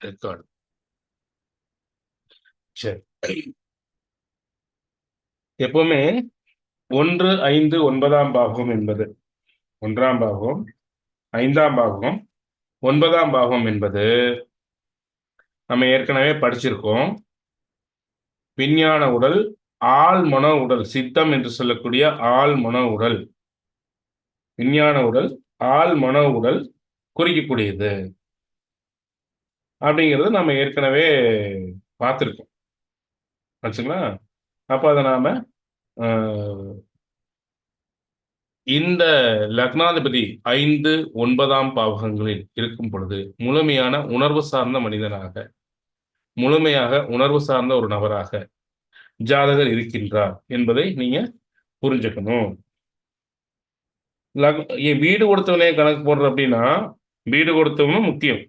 Record. சரி. எப்பவுமே 1, 5, 9ஆம் பாகம் என்பது 1ஆம் பாகம், 5ஆம் பாகம், 9ஆம் பாகம் என்பது நம்ம ஏற்கனவே படிச்சிருக்கோம். விஞ்ஞான உடல், ஆழ் மனோ உடல், சித்தம் என்று சொல்லக்கூடிய ஆழ் மனோ உடல். விஞ்ஞான உடல், ஆழ் மனோ உடல் குறிக்கக்கூடியது. அப்படிங்கிறத நம்ம ஏற்கனவே பார்த்திருக்கோம். ஆச்சுங்களா? அப்ப அத நாம அ இந்த லக்னாதிபதி 5, 9ஆம் பாவகங்களில் இருக்கும் பொழுது, முழுமையான உணர்வு சார்ந்த மனிதனாக, முழுமையாக உணர்வு சார்ந்த ஒரு நபராக ஜாதகர் இருக்கின்றார் என்பதை நீங்க புரிஞ்சுக்கணும். லக் வீடு கொடுத்தவனே கணக்கு போடுறோம் அப்படின்னா, வீடு கொடுத்தவனும் முக்கியம்.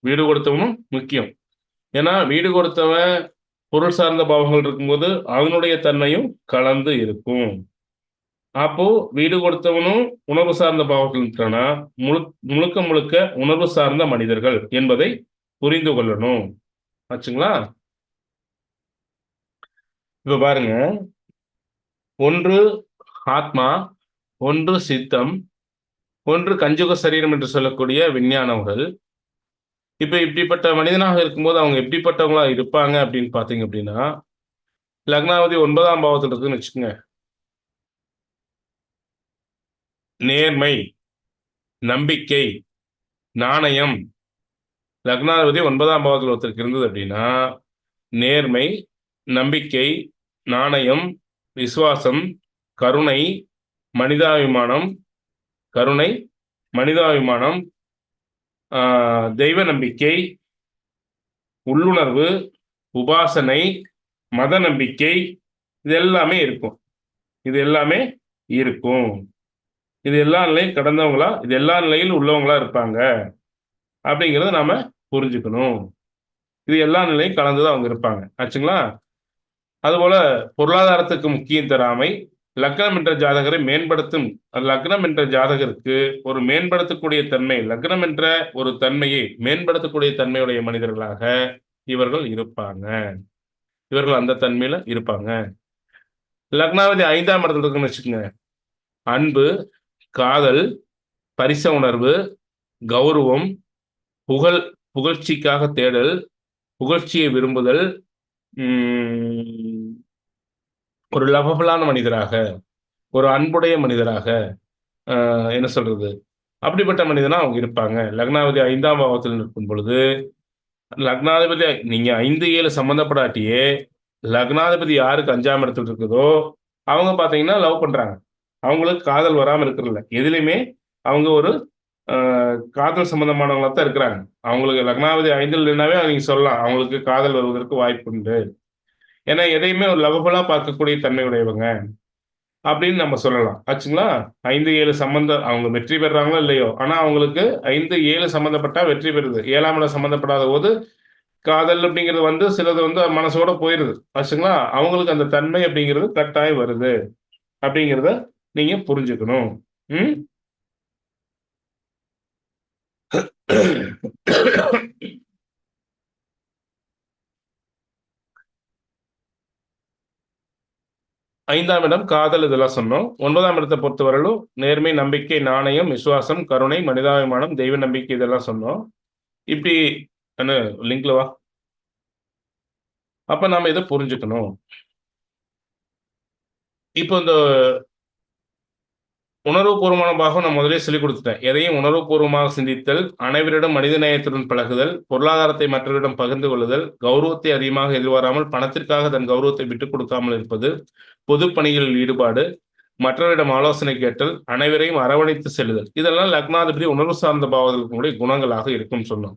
வீடு கொடுத்தவனும் முக்கியம். ஏன்னா, வீடு கொடுத்தவன் பொருள் சார்ந்த பாவங்கள் இருக்கும்போது, அவனுடைய தன்மையும் கலந்து இருக்கும். அப்போ வீடு கொடுத்தவனும் உணர்வு சார்ந்த பாவத்தில் இருக்கிறானா, முழுக்க முழுக்க உணர்வு சார்ந்த மனிதர்கள் என்பதை புரிந்து கொள்ளணும். ஆச்சுங்களா? இப்ப பாருங்க, ஒன்று ஆத்மா, ஒன்று சித்தம், ஒன்று கஞ்சுக சரீரம் என்று சொல்லக்கூடிய விஞ்ஞான உடல். இப்ப இப்படிப்பட்ட மனிதனாக இருக்கும்போது, அவங்க எப்படிப்பட்டவங்களா இருப்பாங்க அப்படின்னு பார்த்தீங்க அப்படின்னா, லக்னாவதி 9ஆம் பாவத்துல இருக்குன்னு வச்சுக்கங்க. நேர்மை, நம்பிக்கை, நாணயம். லக்னாதிபதி 9ஆம் பாவத்துல ஒருத்தருக்கு இருந்தது அப்படின்னா, நேர்மை, நம்பிக்கை, நாணயம், விசுவாசம், கருணை, மனிதாபிமானம், கருணை, மனிதாபிமானம், ஆ தெய்வ நம்பிக்கை, உள்ளுணர்வு, உபாசனை, மத நம்பிக்கை, இது எல்லாமே இருக்கும். இது எல்லாமே இருக்கும். இது எல்லா நிலையும் கடந்தவங்களா, இது எல்லா நிலையிலும் உள்ளவங்களா இருப்பாங்க. அப்படிங்கிறத நாம புரிஞ்சுக்கணும். இது எல்லா நிலையும் கலந்து தான் அவங்க இருப்பாங்க. ஆச்சுங்களா? அதுபோல பொருளாதாரத்துக்கு முக்கியம் தராமை, லக்னம் என்ற ஜாதகரை மேம்படுத்தும் லக்னம் என்ற ஜாதகருக்கு ஒரு மேம்படுத்தக்கூடிய தன்மை, லக்னம் என்ற ஒரு தன்மையை மேம்படுத்தக்கூடிய தன்மையுடைய மனிதர்களாக இவர்கள் இருப்பாங்க. இவர்கள் அந்த தன்மையில இருப்பாங்க. லக்னாவதி 5ஆம் இடத்துல இருக்குன்னு வச்சுக்கங்க. அன்பு, காதல், பரிச உணர்வு, கௌரவம், புகழ் புகழ்ச்சிக்காக தேடல், புகழ்ச்சியை விரும்புதல், ம் ஒரு லவபலான மனிதராக, ஒரு அன்புடைய மனிதராக, என்ன சொல்றது? அப்படிப்பட்ட மனிதனா அவங்க இருப்பாங்க. லக்னாதிபதி 5ஆம் பாவத்தில் இருக்கும் பொழுது, லக்னாதிபதி நீங்க 5, 7 சம்மந்தப்படாட்டியே, லக்னாதிபதி யாருக்கு 5ஆம் இடத்துல இருக்குதோ, அவங்க பார்த்தீங்கன்னா லவ் பண்றாங்க. அவங்களுக்கு காதல் வராம இருக்கிறதில்ல. எதிலயுமே அவங்க ஒரு அ காதல் சம்பந்தமானவங்களா தான் இருக்கிறாங்க. அவங்களுக்கு லக்னாதிபதி 5ல் இல்லனாவே நீங்க சொல்லலாம். அவங்களுக்கு காதல் வருவதற்கு வாய்ப்புண்டு. ஏன்னா, எதையுமே ஒரு லவபலா பார்க்கக்கூடிய தன்மை உடையவங்க. அப்படின்னு நம்ம சொல்லலாம். ஆச்சுங்களா? 5, 7 அவங்க வெற்றி பெறாங்களோ இல்லையோ, ஆனா அவங்களுக்கு 5, 7 சம்மந்தப்பட்டா வெற்றி பெறுது. 7ஆம் இடம் சம்மந்தப்படாத போது, காதல் அப்படிங்கிறது வந்து சிலது வந்து மனசோட போயிருது. ஆச்சுங்களா? அவங்களுக்கு அந்த தன்மை அப்படிங்கிறது கட்டாயம் வருது. அப்படிங்கிறத நீங்க புரிஞ்சுக்கணும். ம். 5ஆம் இடம் காதல் இதெல்லாம் சொன்னோம். 9ஆம் இடத்த பொறுத்தவரையிலும் நேர்மை, நம்பிக்கை, நாணயம், விசுவாசம், கருணை, மனிதாபிமானம், தெய்வ நம்பிக்கை இதெல்லாம் சொன்னோம். இப்படி அண்ணே லிங்க்ல வா. அப்ப நாம இத புரிஞ்சுக்கணும். இப்போ இந்த உணர்வுபூர்வமான பாகம் நான் முதல்லயே சொல்லிக் குடுத்துட்டேன். எதையும் உணர்வுபூர்வமாக சிந்தித்தல், அனைவரிடம் மனிதநேயத்துடன் பழகுதல், பொருளாதாரத்தை மற்றவரிடம் பகிர்ந்து கொள்ளுதல், கௌரவத்தை அதிகமாக எதிர்பாராமல் பணத்திற்காக தன் கௌரவத்தை விட்டுக் கொடுக்காமல் இருப்பது, பொதுப் பணிகளில் ஈடுபாடு, மற்றவரிடம் ஆலோசனை கேட்டல், அனைவரையும் அரவணைத்து செல்லுதல். இதெல்லாம் லக்னாதிபதி உணர்வு சார்ந்த பாவங்களுடைய குணங்களாக இருக்கும்னு சொன்னோம்.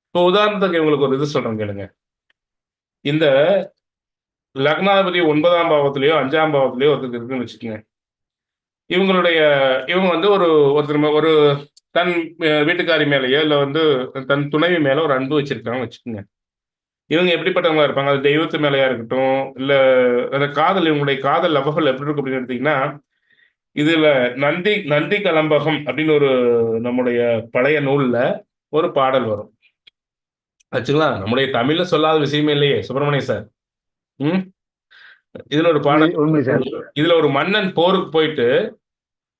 இப்போ உதாரணத்துக்கு இவங்களுக்கு ஒரு இது சொல்றேன் கேளுங்க. இந்த லக்னாதிபதி 9ஆம் பாவத்திலயோ, 5ஆம் பாவத்திலயோ ஒருத்தருக்கு இருக்குன்னு வச்சுக்கங்க. இவங்களுடைய இவங்க வந்து ஒரு தன் வீட்டுக்காரி மேலயோ, இல்ல வந்து தன் துணைவி மேல ஒரு அன்பு வச்சிருக்காங்கன்னு வச்சுக்கங்க. இவங்க எப்படிப்பட்டவங்களா இருப்பாங்க? அது தெய்வத்து மேலயா இருக்கட்டும், இல்ல அந்த காதல் இவங்களுடைய காதல் லவ்வகள் எப்படி இருக்கும் அப்படின்னு எடுத்தீங்கன்னா, இதுல நந்தி நந்தி கலம்பகம் அப்படின்னு ஒரு நம்முடைய பழைய நூல்ல ஒரு பாடல் வரும். ஆச்சுங்களா? நம்முடைய தமிழ்ல சொல்லாத விஷயமே இல்லையே சுப்பிரமணிய சார். ம். இதுல ஒரு உண்மை பாடல். உண்மை சார். இதுல ஒரு மன்னன் போருக்கு போயிட்டு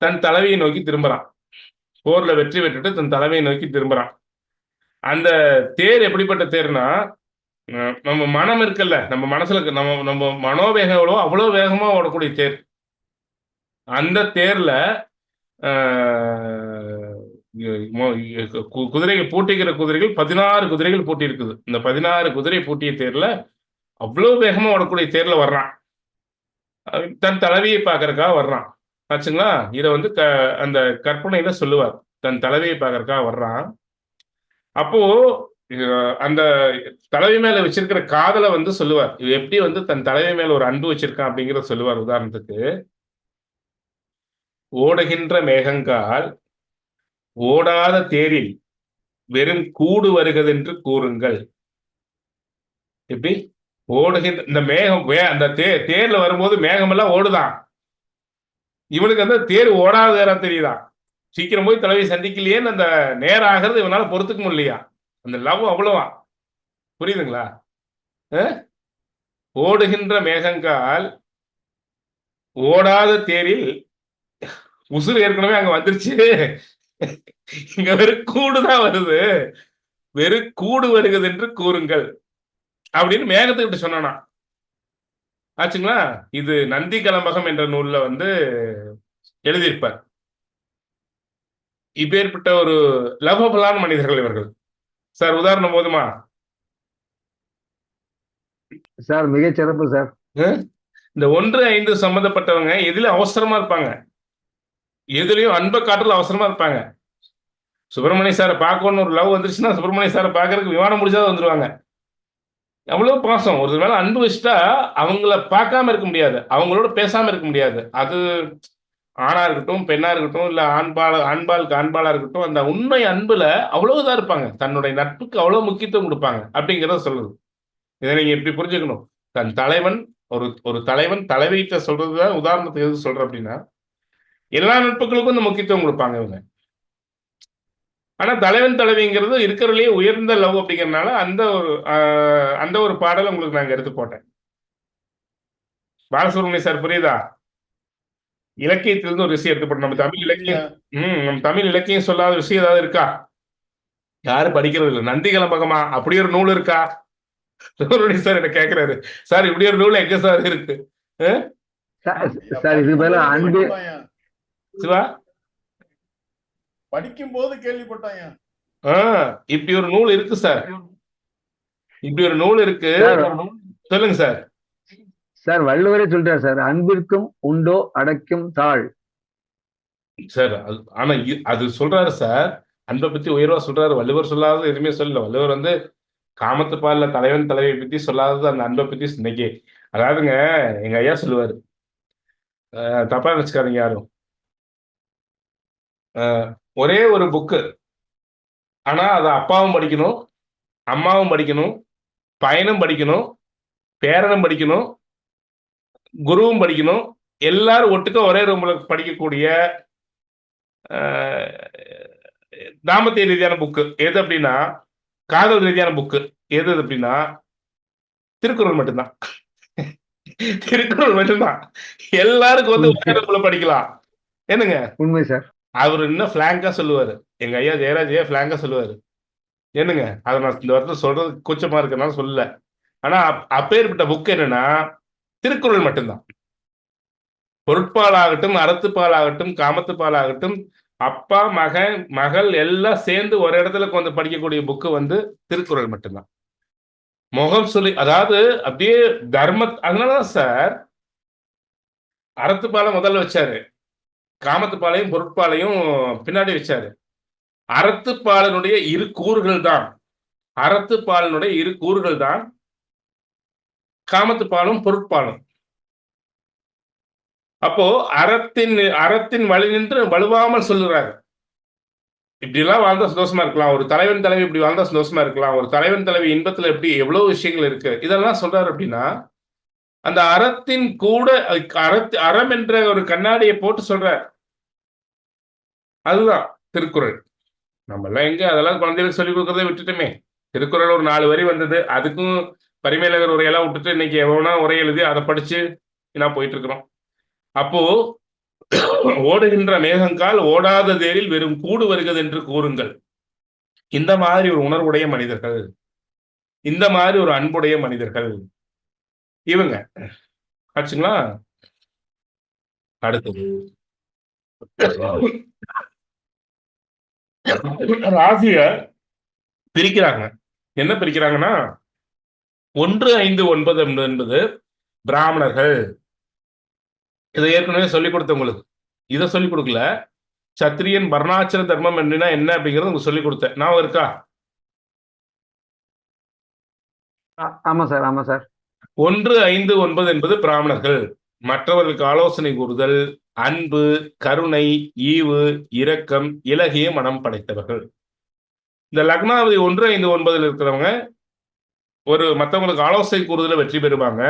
தன் தலைவியை நோக்கி திரும்புறான். போர்ல வெற்றி பெற்றுட்டு தன் தலைவியை நோக்கி திரும்புறான். அந்த தேர் எப்படிப்பட்ட தேர்னா, நம்ம மனம் இருக்குல்ல, நம்ம மனசுல நம்ம நம்ம மனோவேகம் எவ்வளவோ அவ்வளோ வேகமா ஓடக்கூடிய தேர். அந்த தேர்ல ஆ குதிரைகள் பூட்டிக்கிற குதிரைகள் 16 குதிரைகள் பூட்டி இருக்குது. இந்த 16 குதிரை பூட்டிய தேர்ல அவ்வளோ வேகமா ஓடக்கூடிய தேர்ல வர்றான். தன் தலைவியை பார்க்கறக்காக வர்றான். ஆச்சுங்களா? இத வந்து அந்த கற்பனையில சொல்லுவார். தன் தலைவியை பார்க்கறக்காக வர்றான். அப்போ அந்த தலைவி மேல வச்சிருக்கிற காதல வந்து சொல்லுவார். இது எப்படி வந்து தன் தலைவி மேல ஒரு அன்பு வச்சிருக்கான் அப்படிங்கிறத சொல்லுவார் உதாரணத்துக்கு. ஓடுகின்ற மேகங்கால் ஓடாத தேரில் வெறும் கூடு வருகிறதென்று கூறுங்கள். எப்படி? ஓடுகின்ற இந்த மேகம் அந்த தேர்ல வரும்போது மேகம் எல்லாம் ஓடுதான். இவனுக்கு அந்த தேர் ஓடாத தேரா தெரியுதான். சீக்கிரம் போய் தலைவியை சந்திக்கலையேன்னு அந்த நேரம் ஆகிறது இவனால பொறுத்துக்க முடியலையா. அந்த லவ் அவ்வளவா. புரியுதுங்களா? ஓடுகின்ற மேகங்கால் ஓடாத தேரில் உசுறு ஏற்கனவே அங்க வந்துருச்சு. இங்க வெறும் கூடுதான் வருது. வெறும் கூடு வருகிறது என்று கூறுங்கள் அப்படின்னு மேகத்துக்கிட்ட சொன்னானா. ஆச்சுங்களா? இது நந்தி கலம்பகம் என்ற நூல்ல வந்து எழுதியிருப்பார். இப்பேற்பட்ட ஒரு லவபலான மனிதர்கள் இவர்கள். சார் உதாரணம் போதுமா? சார் மிகச்சிறப்பு சார். இந்த 1, 5 சம்பந்தப்பட்டவங்க எதிலும் அவசரமா இருப்பாங்க. எதுலயும் அன்பை காட்டுல அவசரமா இருப்பாங்க. சுப்பிரமணிய சாரை பார்க்கணும்னு ஒரு லவ் வந்துருச்சுன்னா சுப்பிரமணிய சாரை பார்க்கறதுக்கு விமானம் முடிச்சாதான் வந்துருவாங்க. அவ்வளவு பாசம். ஒரு மேல அன்பு வச்சுட்டா அவங்கள பார்க்காம இருக்க முடியாது. அவங்களோட பேசாம இருக்க முடியாது. அது ஆணா இருக்கட்டும், பெண்ணா இருக்கட்டும், இல்ல ஆண்பாலுக்கு ஆண்பாலா இருக்கட்டும், அந்த உண்மை அன்புல அவ்வளவுதான் இருப்பாங்க. தன்னுடைய நட்புக்கு அவ்வளவு முக்கியத்துவம் கொடுப்பாங்க அப்படிங்கிறத சொல்லுது. இதை நீங்க எப்படி புரிஞ்சுக்கணும்? தன் தலைவன் ஒரு ஒரு தலைவன் தலைவியிட்ட சொல்றதுதான் உதாரணத்துக்கு எதுக்கு சொல்றேன் அப்படின்னா, எல்லா நட்புகளுக்கும் இந்த முக்கியத்துவம் கொடுப்பாங்க இவங்க. ஆனா தலைவன் தலைவிங்கிறது இருக்கிறதுலயே உயர்ந்த லவ் அப்படிங்கறதுனால அந்த ஒரு பாடல் உங்களுக்கு நாங்க எடுத்து போட்டேன். பாலசுப்ரமணிய சார் புரியுதா? இலக்கியத்திலிருந்து ஒரு விஷயம் எடுத்து போட்டோம். நம்ம தமிழ் இலக்கியம் நம்ம தமிழ் இலக்கியம் சொல்லாத விஷயம் ஏதாவது இருக்கா? யாரும் படிக்கிறது இல்லை. நந்தி கலம்பகமா அப்படி ஒரு நூல் இருக்கா? சுப்பிரமணிய சார் என்ன கேட்கிறாரு. சார் இப்படி ஒரு நூல் எங்க சார் இருக்கு? சார் இதுக்கு மேல அன்பு சிவா படிக்கும் போது கேள்விப்பட்டாங்க. இப்படி ஒரு நூல் இருக்கு சார். இப்படி ஒரு நூல் இருக்கு. சொல்லுங்க சார். சார் வள்ளுவரே சொல்றாரு சார், அன்பிற்கும் உண்டோ அடக்கும் தாழ். சார் ஆனா அது சொல்றாரு சார். அன்பை பத்தி உயர்வா சொல்றாரு. வள்ளுவர் சொல்லாதது எதுவுமே சொல்லல. வள்ளுவர் வந்து காமத்து பால்ல தலைவன் தலைவியை பத்தி சொல்லாதது அந்த அன்பை பத்தி இன்னைக்கு. அதாவதுங்க எங்க ஐயா சொல்லுவாரு, தப்பா நினைச்சுக்காதீங்க யாரும். ஒரே ஒரு புக்கு, ஆனா அதை அப்பாவும் படிக்கணும், அம்மாவும் படிக்கணும், பையனும் படிக்கணும், பேரனும் படிக்கணும், குருவும் படிக்கணும், எல்லாரும் ஒட்டுக்க ஒரே ரூம்ல படிக்கக்கூடிய தாம்பத்திய ரீதியான புக்கு எது அப்படின்னா, காதல் ரீதியான புக்கு எது அப்படின்னா திருக்குறள் மட்டும்தான். திருக்குறள் மட்டும்தான். எல்லாருக்கும் வந்து ஒரே ரூம்ல படிக்கலாம். என்னங்க உண்மை சார். அவர் இன்னும் பிளாங்கா சொல்லுவாரு. எங்க ஐயா ஜெயராஜையா பிளாங்கா சொல்லுவாரு. என்னங்க அதை நான் இந்த வாரத்தில் சொல்றது கூச்சமா இருக்கனால சொல்லல. ஆனா அப்பேற்பட்ட புக் என்னன்னா திருக்குறள் மட்டும்தான். பொருட்பாலாகட்டும், அறத்துப்பாலாகட்டும், காமத்துப்பாலாகட்டும், அப்பா மகன் மகள் எல்லாம் சேர்ந்து ஒரு இடத்துல வந்து படிக்கக்கூடிய புக்கு வந்து திருக்குறள் மட்டும்தான். முகம் சொல்லி அதாவது அப்படியே அதனாலதான் சார் அறத்துப்பாலை முதல்ல வச்சாரு, காமத்துப்பாலையும் பொருட்பாலையும் பின்னாடி வச்சாரு. அறத்துப்பாலனுடைய இரு கூறுகள் தான் அறத்துப்பாலனுடைய இரு கூறுகள் தான் காமத்துப்பாலும் பொருட்பாலும். அப்போ அறத்தின் வழி நின்று வலுவாமல் சொல்லுறாரு. இப்படி எல்லாம் வாழ்ந்தா சந்தோஷமா இருக்கலாம். ஒரு தலைவன் தலைவி இப்படி வாழ்ந்தா சந்தோஷமா இருக்கலாம். ஒரு தலைவன் தலைவி இன்பத்துல எப்படி எவ்வளவு விஷயங்கள் இருக்கு இதெல்லாம் சொல்றாரு அப்படின்னா, அந்த அறத்தின் கூட அறம் என்ற ஒரு கண்ணாடியை போட்டு சொல்றார். அதுதான் திருக்குறள். நம்ம எல்லாம் எங்க அதெல்லாம் குழந்தைகளுக்கு சொல்லிக் கொடுக்கறதை விட்டுட்டுமே. திருக்குறள் ஒரு 4 வரி வந்தது. அதுக்கும் பரிமேலகர் உரையெல்லாம் விட்டுட்டு இன்னைக்கு எவனா உரை எழுதி அதை படிச்சு நான் போயிட்டு இருக்கிறோம். அப்போ ஓடுகின்ற மேகங்கால் ஓடாத தேரில் வெறும் கூடு வருகிறது என்று கூறுங்கள். இந்த மாதிரி ஒரு உணர்வுடைய மனிதர்கள், இந்த மாதிரி ஒரு அன்புடைய மனிதர்கள் இவங்க. ஆச்சுங்களா? அடுத்தது ராசிய பிரிக்கிறாங்க. என்ன பிரிக்கிறாங்கன்னா 1, 5, 9 என்பது பிராமணர்கள். இதை ஏற்கனவே சொல்லிக் கொடுத்த உங்களுக்கு. இதை சொல்லிக் கொடுக்கல. சத்திரியன் வர்ணாசிர தர்மம் அப்படின்னா என்ன அப்படிங்கறது உங்களுக்கு சொல்லிக் கொடுத்தேன். ஞாபகம் இருக்கா? ஆமா சார், ஆமா சார். 1, 5, 9 என்பது பிராமணர்கள். மற்றவர்களுக்கு ஆலோசனை கூறுதல், அன்பு, கருணை, ஈவு, இரக்கம், இலகிய மனம் படைத்தவர்கள். இந்த லக்னாவதி 1, 5, 9 இருக்கிறவங்க ஒரு மற்றவங்களுக்கு ஆலோசனை கூறுதல வெற்றி பெறுவாங்க.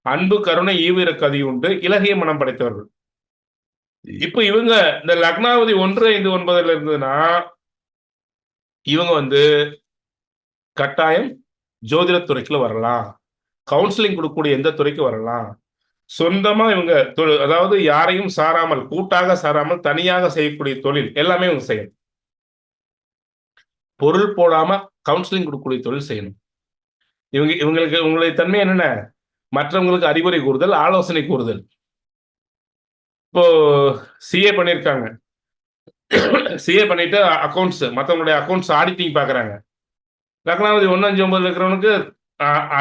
அன்பு, கருணை, ஈவு, இரக்க அதிகம் உண்டு, இலகிய மனம் படைத்தவர்கள். இப்ப இவங்க இந்த லக்னாவதி 1, 5, 9 இருந்ததுன்னா இவங்க வந்து கட்டாயம் ஜோதிட துறைக்குள்ள வரலாம். கவுன்சிலிங் கொடுக்கக்கூடிய எந்த துறைக்கு வரலாம். சொந்தமா இவங்க அதாவது யாரையும் சாராமல், கூட்டாக சாராமல் தனியாக செய்யக்கூடிய தொழில் எல்லாமே இவங்க செய்யணும். பொருள் போடாம கவுன்சிலிங் கொடுக்கக்கூடிய தொழில் செய்யணும். இவங்களுக்கு உங்களுடைய தன்மை என்னென்ன? மற்றவங்களுக்கு அறிவுரை கூறுதல், ஆலோசனை கூறுதல். இப்போ சிஏ பண்ணியிருக்காங்க. சிஏ பண்ணிட்டு அக்கௌண்ட்ஸ், மற்றவங்களுடைய அக்கௌண்ட்ஸ் ஆடிட்டிங் பாக்குறாங்க. லக்னாவதி 1, 5, 9 இருக்கிறவனுக்கு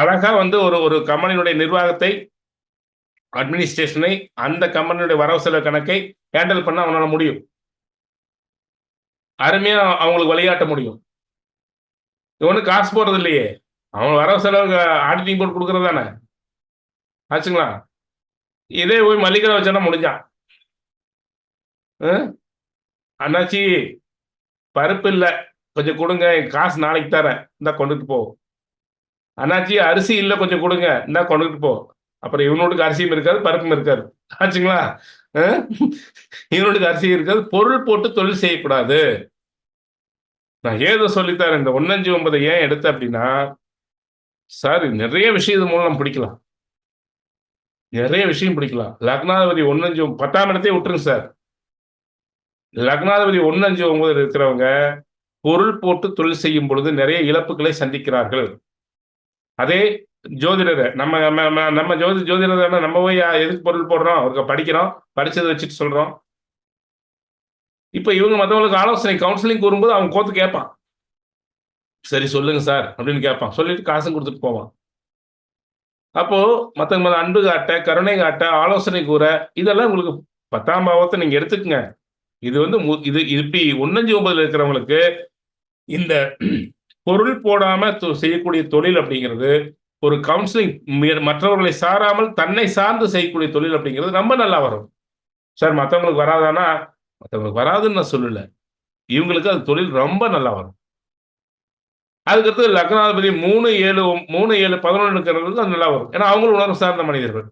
அழகா வந்து ஒரு கம்பெனியுடைய நிர்வாகத்தை, அட்மினிஸ்ட்ரேஷனை, அந்த கம்பெனியுடைய வரவு செலவு கணக்கை ஹேண்டில் பண்ண அவனால முடியும். அருமையா அவங்களுக்கு வழிகாட்ட முடியும். இவனு காசு போடுறது இல்லையே, அவன் வரவு செலவு ஆடிட்டிங் போட்டு கொடுக்கறது தானே. ஆச்சுங்களா? இதே போய் மல்லிகை வச்சா முடிஞ்சான். அண்ணாச்சி பருப்பு இல்லை, கொஞ்சம் கொடுங்க, காசு நாளைக்கு தரேன், இந்தா கொண்டுட்டு போ. அண்ணாச்சி அரிசி இல்லை, கொஞ்சம் கொடுங்க, இந்தா கொண்டுட்டு போ. அப்புறம் இவனோட்டுக்கு அரிசியும் இருக்காது, பருப்பும் இருக்காது. ஆச்சுங்களா? இவனோட்டுக்கு அரிசி இருக்காது. பொருள் போட்டு தொழில் செய்யக்கூடாது. நான் ஏதோ சொல்லித்தரேன். இந்த 1, 5, 9 ஏன் எடுத்த அப்படின்னா, சார் நிறைய விஷயம் இது மூலம் பிடிக்கலாம். நிறைய விஷயம் பிடிக்கலாம். லக்னாதிபதி 1, 5, 10ஆம் இடத்தையே விட்டுருங்க சார். லக்னாதிபதி 1, 5, 9 இருக்கிறவங்க பொருள் போட்டு தொழில் செய்யும் பொழுது நிறைய இழப்புகளை சந்திக்கிறார்கள். அதே ஜோதிடர் நம்ம ஜோதிடர் நம்ம போய் எதுக்கு பொருள் போடுறோம்? அவருக்கு படிக்கிறோம், படிச்சதை வச்சுட்டு சொல்றோம். இப்ப இவங்க மற்றவங்களுக்கு ஆலோசனை கவுன்சிலிங் கூறும்போது அவங்க கோத்து கேட்பான். சரி சொல்லுங்க சார் அப்படின்னு கேட்பான். சொல்லிட்டு காசும் கொடுத்துட்டு போவான். அப்போ மற்றவங்க அன்பு காட்ட, கருணை காட்ட, ஆலோசனை கூற, இதெல்லாம் உங்களுக்கு 10ஆம் பாவத்தை நீங்க எடுத்துக்கங்க. இது வந்து இது இப்படி 1, 5, 9 இருக்கிறவங்களுக்கு இந்த பொருள் போடாம செய்யக்கூடிய தொழில் அப்படிங்கிறது, ஒரு கவுன்சிலிங் மற்றவர்களை சாராமல் தன்னை சார்ந்து செய்யக்கூடிய தொழில் அப்படிங்கிறது ரொம்ப நல்லா வரும். சார் மற்றவங்களுக்கு வராதானா? மற்றவங்களுக்கு வராதுன்னு நான் சொல்லல. இவங்களுக்கு அது தொழில் ரொம்ப நல்லா வரும். அதுக்கடுத்து லக்னாதிபதி 3, 7, 11 இருக்கிறவங்களுக்கு அது நல்லா வரும். ஏன்னா அவங்களும் உணர்வு சார்ந்த மனிதர்கள்.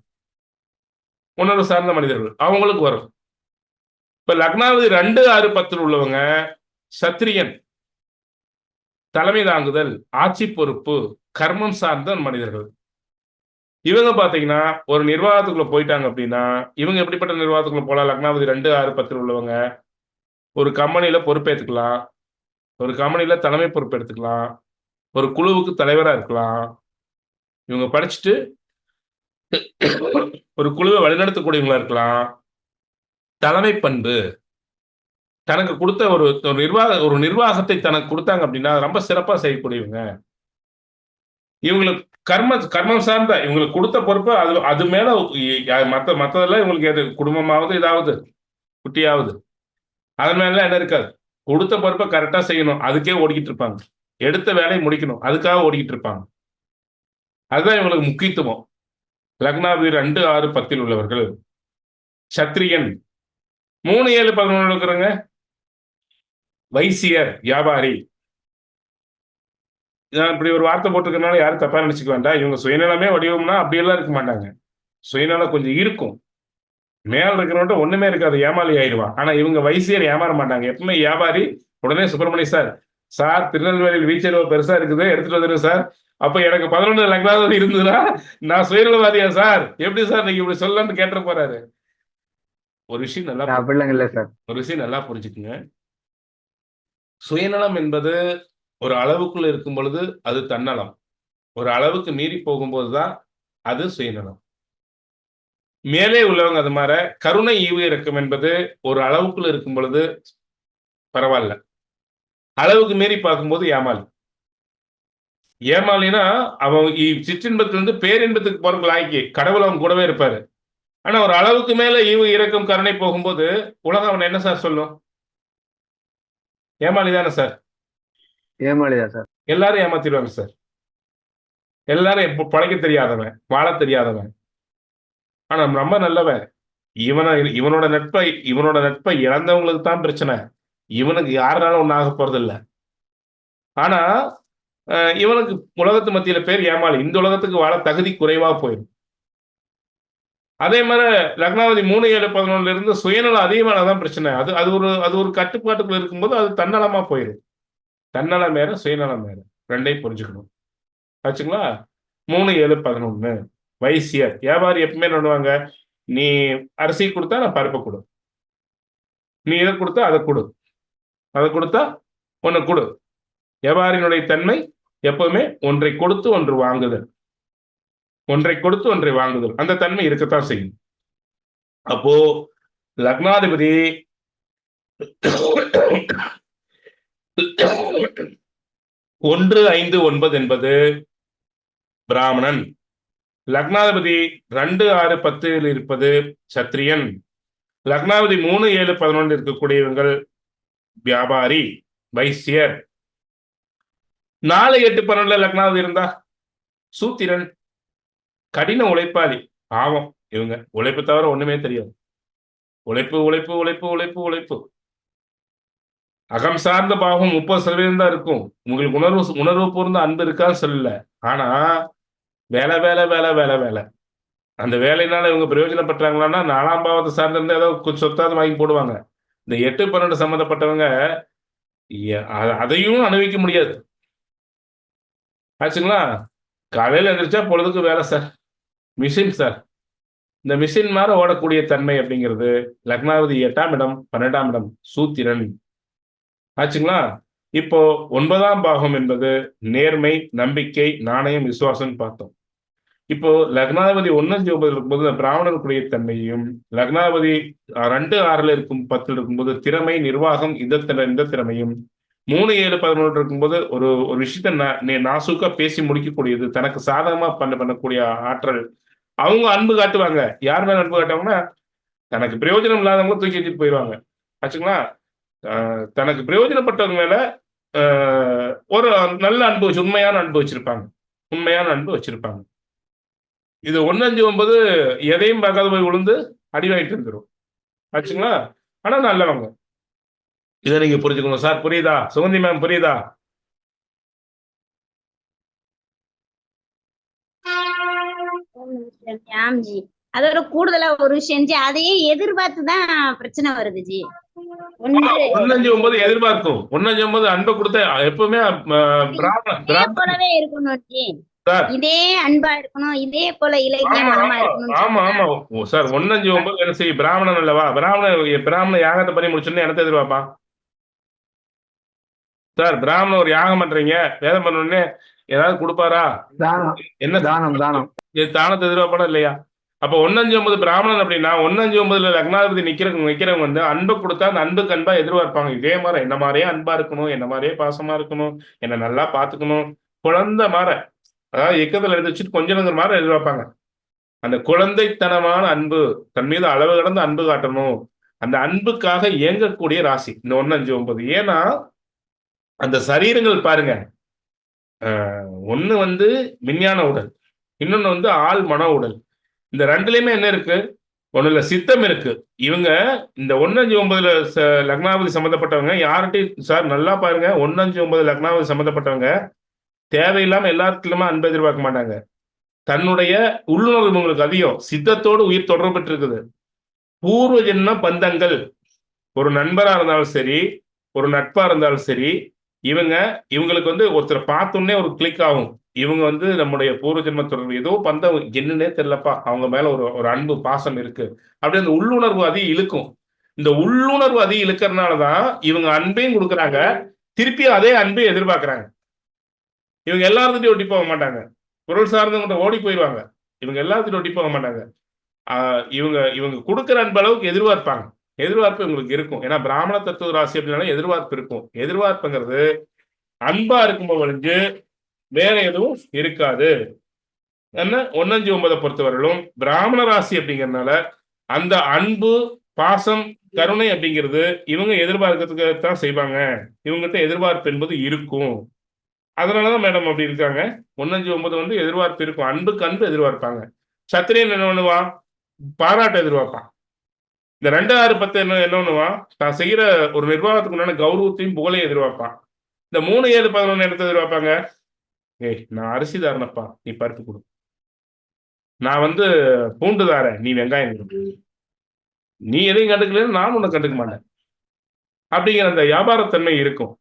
அவங்களுக்கு வரும். இப்ப லக்னாதிபதி 2, 6, 10 உள்ளவங்க சத்திரியன், தலைமை தாங்குதல், ஆட்சி பொறுப்பு, கர்மம் சார்ந்த மனிதர்கள். இவங்க பாத்தீங்கன்னா ஒரு நிர்வாகத்துக்குள்ள போயிட்டாங்க அப்படின்னா, இவங்க எப்படிப்பட்ட நிர்வாகத்துக்குள்ள போலாம்? லக்னாதிபதி 2, 6, 10 உள்ளவங்க ஒரு கம்பெனியில பொறுப்பேற்றுக்கலாம், ஒரு கம்பெனியில தலைமை பொறுப்பு எடுத்துக்கலாம், ஒரு குழுவுக்கு தலைவரா இருக்கலாம். இவங்க படிச்சுட்டு ஒரு குழுவை வழிநடத்தக்கூடியவங்களா இருக்கலாம். தலைமை பண்பு தனக்கு கொடுத்த ஒரு நிர்வாகத்தை தனக்கு கொடுத்தாங்க அப்படின்னா ரொம்ப சிறப்பா செய்யக்கூடியவங்க. இவங்களுக்கு கர்மம் சார்ந்த இவங்களுக்கு கொடுத்த பொறுப்பு அது மேல மற்றதெல்லாம் இவங்களுக்கு எது குடும்பமாவது இதாவது குட்டியாவது அதன் மேல என்ன இருக்காது. கொடுத்த பொறுப்பை கரெக்டா செய்யணும், அதுக்கே ஓடிக்கிட்டு இருப்பாங்க. எடுத்த வேலையை முடிக்கணும், அதுக்காக ஓடிக்கிட்டு இருப்பாங்க. அதுதான் இவங்களுக்கு முக்கியத்துவம். லக்னாதிபதி 2, 6, 10 உள்ளவர்கள் சத்திரியன். 3, 7, 11 இருக்கிறவங்க வைசியர், வியாபாரி. இப்படி ஒரு வார்த்தை போட்டிருக்கனால யாரும் தப்பா நினைச்சுக்க வேண்டாம். இவங்க சுயநலமே வடிவம்னா அப்படியெல்லாம் இருக்க மாட்டாங்க. சுயநலம் கொஞ்சம் இருக்கும். மேல இருக்கிறவன்ட்ட ஒண்ணுமே இருக்காது, ஏமாளி ஆயிடுவான். ஆனா இவங்க வைசியர், ஏமாற மாட்டாங்க. எப்பவுமே வியாபாரி. உடனே சுப்பிரமணிய சார் சார் திருநெல்வேலியில் வீச்சல் பெருசா இருக்குது, எடுத்துட்டு வந்துருங்க சார். அப்ப எனக்கு 11 லக்னாதிபதி இருந்ததுன்னா நான் சுயநலவாதியா சார்? எப்படி சார் நீங்க இப்படி சொல்லலாம்னு கேட்டுற போறாரு. ஒரு விஷயம் நல்லா அப்படிலாம் இல்ல சார். ஒரு விஷயம் நல்லா புரிஞ்சுக்குங்க. சுயநலம் என்பது ஒரு அளவுக்குள்ள இருக்கும் பொழுது அது தன்னலம். ஒரு அளவுக்கு மீறி போகும்போது தான் அது சுயநலம். மேலே உள்ளவங்க அது மாற கருணை, ஈவு, இரக்கம் என்பது ஒரு அளவுக்குள்ள இருக்கும் பொழுது பரவால்ல. அளவுக்கு மீறி பார்க்கும்போது ஏமாளி. ஏமாளினா அவன் சிற்றின்பத்திலிருந்து பேரின்பத்துக்கு போறதுக்கு லாயக்கு. கடவுள் அவன் கூடவே இருப்பாரு. ஆனா ஒரு அளவுக்கு மேல ஈவு, இரக்கம், கருணை போகும்போது உலகம் அவன என்ன சார் சொல்லும்? ஏமாளி தானே சார். ஏமாளியா சார்? எல்லாரும் ஏமாத்திருவாங்க சார். எல்லாரும் பொழைக்க தெரியாதவன், வாழத் தெரியாதவன். ஆனா ரொம்ப நல்லவன். இவனோட நட்பை இழந்தவங்களுக்கு தான் பிரச்சனை. இவனுக்கு யாருனாலும் ஒண்ணும் ஆகப் போறதில்ல. ஆனா இவனுக்கு உலகத்து மத்தியில பேர் ஏமாளி. இந்த உலகத்துக்கு வாழ தகுதி குறைவா போயிடும். அதே மாதிரி லக்னாவதி 3, 7, 11 இருந்து சுயநலம் அதிகமானதான் பிரச்சனை. அது ஒரு கட்டுப்பாட்டுக்குள்ள இருக்கும்போது அது தன்னலமா போயிடும். தன்னலம் வேற, சுயநலம் வேற. 2யும் புரிஞ்சுக்கணும். ஆச்சுங்களா? 3, 7, 11 வைசியர். வியாபாரி எப்பவுமே பண்ணுவாங்க, நீ அரிசி கொடுத்தா நான் பருப்பை கொடு, நீ இதை கொடுத்தா அதை கொடு, அதை கொடுத்தா ஒன்னு கொடு. வியாபாரியினுடைய தன்மை எப்பவுமே ஒன்றை கொடுத்து ஒன்று வாங்குதல், ஒன்றை கொடுத்து ஒன்றை வாங்குதல். அந்த தன்மை இருக்கத்தான் செய்யும். அப்போ லக்னாதிபதி 1, 5, 9 என்பது பிராமணன். லக்னாதிபதி 2, 6, 10 இருப்பது சத்திரியன். லக்னாதிபதி 3, 7, 11 இருக்கக்கூடியவங்கள் வியாபாரி, வைசியர். 4, 8, 12 லக்னாதிபதி இருந்தா சூத்திரன், கடின உழைப்பாளி. பாவம் இவங்க உழைப்பு தவிர ஒண்ணுமே தெரியாது. உழைப்பு உழைப்பு உழைப்பு உழைப்பு உழைப்பு. அகம் சார்ந்த பாவம் 30% தான் இருக்கும். உங்களுக்கு உணர்வு பூர்ந்த அன்பு இருக்கான்னு சொல்லல. ஆனா வேலை வேலை வேலை வேலை வேலை. அந்த வேலையினால இவங்க பிரயோஜனப்பட்டாங்களான்னா 4ஆம் பாவத்தை சார்ந்திருந்தா ஏதோ சொத்தாவது வாங்கி போடுவாங்க. இந்த 8, 12 சம்பந்தப்பட்டவங்க அதையும் அனுபவிக்க முடியாது. ஆச்சுங்களா? காலையில எந்திரிச்சா பொழுதுக்கு வேலை சார், மிஷின் சார். இந்த மிஷின் மாதிரி ஓடக்கூடிய தன்மை அப்படிங்கிறது லக்னாதிபதி 8ஆம் இடம், 12ஆம் இடம் சூத்திரன். ஆச்சுங்களா? இப்போ 9ஆம் பாகம் என்பது நேர்மை, நம்பிக்கை, நாணயம், விசுவாசம் பார்த்தோம். இப்போ லக்னாதிபதி 1, 5, 9 இருக்கும்போது பிராமணனுக்குரிய தன்மையும், லக்னாதிபதி 2, 6 இருக்கும் 10 இருக்கும்போது திறமை, நிர்வாகம், இந்த திறமையும், 3, 7, 11 இருக்கும்போது ஒரு விஷயத்த நாசூக்கா பேசி முடிக்கக்கூடியது, தனக்கு சாதகமா பண்ணக்கூடிய ஆற்றல். அவங்க அன்பு காட்டுவாங்க. யார் மேல அன்பு காட்டுவாங்கன்னா தனக்கு பிரயோஜனம் இல்லாதவங்களும் தூக்கி வச்சுட்டு போயிடுவாங்க. ஆச்சுங்களா? தனக்கு பிரயோஜனப்பட்டவங்க மேல ஒரு நல்ல அன்பு உண்மையான அன்பு வச்சிருப்பாங்க. உண்மையான அன்பு வச்சிருப்பாங்க. இது 1, 5, 9 எதையும் பார்க்காத போய் விழுந்து அடி வாங்கிட்டு இருந்துரும். ஆச்சுங்களா? ஆனா நல்லவங்க. இதை நீங்க புரிஞ்சுக்கணும். சார் புரியுதா? சுகந்தி மேம் புரியுதா? ஜி அதோட கூடுதலா ஒரு விஷயம் ஜி, அதையே எதிர்பார்த்துதான் பிரச்சனை வருது ஜி. 1, 5, 9 எதிர்பார்க்கும். 1, 5, 9 அன்பை கொடுத்த எப்பவுமே போலவே இருக்கணும் ஜி. இதே அன்பா இருக்கணும், இதே போல இலக்கிய மனமா இருக்கணும். ஆமா ஆமா சார். 1, 5, 9 என்ன செய்யும்? பிராமணன் அல்லவா? பிராமண யாகத்தை பண்ணி முடிச்சுன்னு எனக்கு எதிர்பார்ப்பான் சார். பிராமணன் ஒரு யாகம் பண்றீங்க, வேதம் பண்ண ஏதாவது கொடுப்பாரா? என்ன தானம்? தானத்தை எதிர்பார்ப்பானா இல்லையா? அப்ப 1, 5, 9 பிராமணன் அப்படின்னா 1, 5, 9 லக்னாதிபதி நிக்கிறவங்க வந்து அன்பை கொடுத்தா அந்த அன்புக்கு அன்பா எதிர்பார்ப்பாங்க. இதே மாதிரி என்ன மாதிரியே அன்பா இருக்கணும், என்ன மாதிரியே பாசமா இருக்கணும், என்ன நல்லா பாத்துக்கணும், குழந்தை மாற, அதாவது இயக்கத்தில் எடுத்து வச்சுட்டு கொஞ்சம் மாதிரி எதிர்பார்ப்பாங்க. அந்த குழந்தைத்தனமான அன்பு, தன் மீது அளவு கடந்த அன்பு காட்டணும். அந்த அன்புக்காக இயங்கக்கூடிய ராசி இந்த 1, 5, 9. ஏன்னா அந்த சரீரங்கள் பாருங்க, ஒண்ணு வந்து விஞ்ஞான உடல், இன்னொன்னு வந்து ஆள் மன உடல். இந்த 2லயுமே என்ன இருக்கு? ஒண்ணுல சித்தம் இருக்கு. இவங்க இந்த 1, 5, 9 லக்னாதிபதி சம்பந்தப்பட்டவங்க யார்கிட்டையும் சார் நல்லா பாருங்க, 1, 5, 9 லக்னாதிபதி சம்பந்தப்பட்டவங்க தேவையில்லாம எல்லாத்துலயுமே அன்பு எதிர்பார்க்க மாட்டாங்க. தன்னுடைய உள்ளுணர்வு உங்களுக்கு அதிகம். சித்தத்தோடு உயிர் தொடர்பு பெற்றிருக்குது. பூர்வ ஜென்ம பந்தங்கள், ஒரு நண்பரா இருந்தாலும் சரி, ஒரு நட்பா இருந்தாலும் சரி, இவங்களுக்கு வந்து ஒருத்தரை பார்த்தோன்னே ஒரு கிளிக் ஆகும். இவங்க வந்து நம்முடைய பூர்வ ஜென்ம தொடர்பு ஏதோ பந்தம் என்னன்னே தெரியலப்பா, அவங்க மேல ஒரு ஒரு அன்பு பாசம் இருக்கு அப்படி அந்த உள்ளுணர்வு அதிகம் இழுக்கும். இந்த உள்ளுணர்வு அதிகம் இழுக்கிறதுனாலதான் இவங்க அன்பையும் கொடுக்குறாங்க, திருப்பி அதே அன்பை எதிர்பார்க்கறாங்க. இவங்க எல்லாத்துட்டையும் ஒட்டி போக மாட்டாங்க. பொருள் சார்ந்தவங்க ஓடி போயிடுவாங்க. இவங்க எல்லாத்துட்டையும் ஒட்டி போக மாட்டாங்க. இவங்க இவங்க கொடுக்குற அன்பு அளவுக்கு எதிர்பார்ப்பாங்க. எதிர்பார்ப்பு இவங்களுக்கு இருக்கும். ஏன்னா பிராமண தத்துவ ராசி அப்படின்னாலே எதிர்பார்ப்பு இருக்கும். எதிர்பார்ப்புங்கிறது அன்பா இருக்கும் ஒழிஞ்சு வேற எதுவும் இருக்காது. என்ன 1-9 பொறுத்தவரையிலும் பிராமண ராசி அப்படிங்கறதுனால அந்த அன்பு, பாசம், கருணை அப்படிங்கிறது இவங்க எதிர்பார்க்கறதுக்கு தான் செய்வாங்க. இவங்ககிட்ட எதிர்பார்ப்பு என்பது இருக்கும். அதனாலதான் மேடம் அப்படி இருக்காங்க. 1-9 வந்து எதிர்பார்ப்பு இருக்கும். அன்புக்கு அன்பு எதிர்பார்ப்பாங்க. சத்திரியன் என்ன பண்ணுவான்? பாராட்ட எதிர்பார்ப்பான். இந்த 2-6-10 என்ன பண்ணுவான்? தான் செய்யற ஒரு நிர்வாகத்துக்கு உண்டான கௌரவத்தையும் புகழையும் எதிர்பார்ப்பான். இந்த 3-7-11 இடத்தை எதிர்பார்ப்பாங்க. ஏய், நான் அரிசி தாரணப்பா, நீ பருப்பு கொடு. நான் வந்து பூண்டு தாரேன், நீ வெங்காயம் கொடு. நீ எதையும் கண்டுக்கலன்னு நான் உன்னை கண்டுக்க மாட்டேன் அப்படிங்கிற அந்த வியாபாரத்தன்மை இருக்கும்.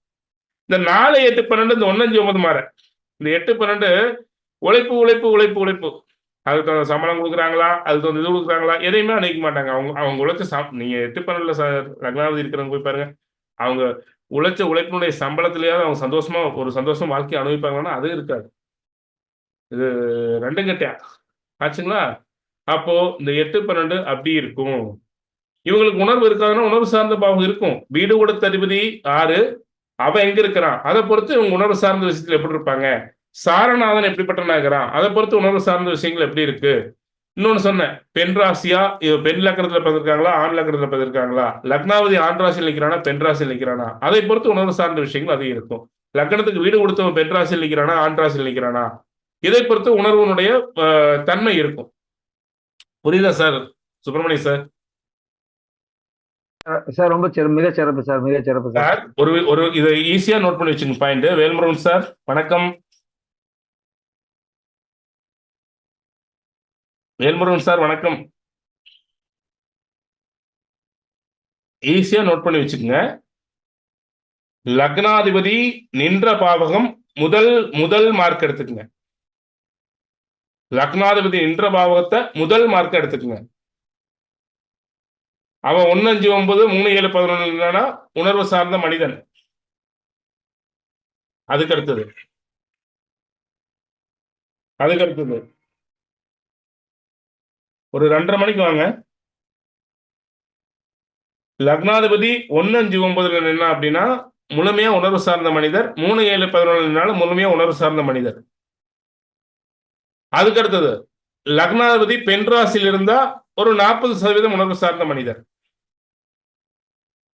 இந்த 4-8-12 இந்த 1-5-9 மாற இந்த 8-12 உழைப்பு உழைப்பு உழைப்பு உழைப்பு. அதுக்கு தகுந்த சம்பளம் கொடுக்குறாங்களா, அதுக்கு தகுந்த இது கொடுக்குறாங்களா, எதையுமே அணைக்க மாட்டாங்க. அவங்க அவங்க உழைச்ச நீங்க 8-12 லக்னாவதி இருக்கிறவங்க போய் பாருங்க. அவங்க உழைச்ச உழைப்பினுடைய சம்பளத்திலேயாவது அவங்க சந்தோஷமா ஒரு சந்தோஷம் வாழ்க்கையை அனுபவிப்பாங்கன்னா அது இருக்காது. இது 2 கட்டையா ஆச்சுங்களா? அப்போ இந்த 8-12 அப்படி இருக்கும். இவங்களுக்கு உணர்வு இருக்காதுன்னா உணர்வு சார்ந்த பாவம் இருக்கும். வீடு கொடுத்த அதிபதி 6, அவன் எங்க இருக்கிறான் அதை பொறுத்து இவங்க உணர்வு சார்ந்த விஷயத்துல எப்படி இருப்பாங்க. சாரநாதன் எப்படிப்பட்டவனா இருக்கிறான் அதை பொறுத்து உணர்வு சார்ந்த விஷயங்கள் எப்படி இருக்கு. இன்னொன்னு சொன்னேன், பெண் ராசியா பெண் லக்கணத்துல பிறந்திருக்காங்களா, ஆண் லக்கணத்துல பிறந்திருக்காங்களா, லக்னாவதி ஆண் ராசியில் நிற்கிறானா, பெண் ராசியில் நிற்கிறானா, அதை பொறுத்து உணர்வு சார்ந்த விஷயங்கள் அதிகம் இருக்கும். லக்கணத்துக்கு வீடு கொடுத்தவன் பெண் ராசியில் நிற்கிறானா, ஆண் ராசியில் நிற்கிறானா, இதை பொறுத்து உணர்வுனுடைய தன்மை இருக்கும். புரியுதா சார் சுப்பிரமணிய சார்? சார் ரொம்ப மிக சிறப்பு சார், மிக சிறப்பு சார். ஒரு ஒரு இதை ஈஸியா நோட் பண்ணி வச்சுங்க பாயிண்ட். வேல்முருகன் சார் வணக்கம். வேல்முருகன் சார் வணக்கம். ஈஸியா நோட் பண்ணி வச்சுக்கோங்க. லக்னாதிபதி நின்ற பாவகம் முதல் முதல் மார்க் எடுத்துக்கங்க. லக்னாதிபதி நின்ற பாவகத்தை முதல் மார்க் எடுத்துக்கங்க. அவன் 1-5-9 3-7-11 உணர்வு சார்ந்த மனிதன். அதுக்கு அடுத்தது ஒரு 2:30 மணிக்கு வாங்க. லக்னாதிபதி 1-5-9 நின்னா அப்படின்னா முழுமையா உணர்வு சார்ந்த மனிதர். 3-7-11 முழுமையா உணர்வு சார்ந்த மனிதர். அதுக்கு அடுத்தது லக்னாதிபதி பெண் ராசியில் இருந்தா ஒரு 40% உணர்வு சார்ந்த மனிதர்.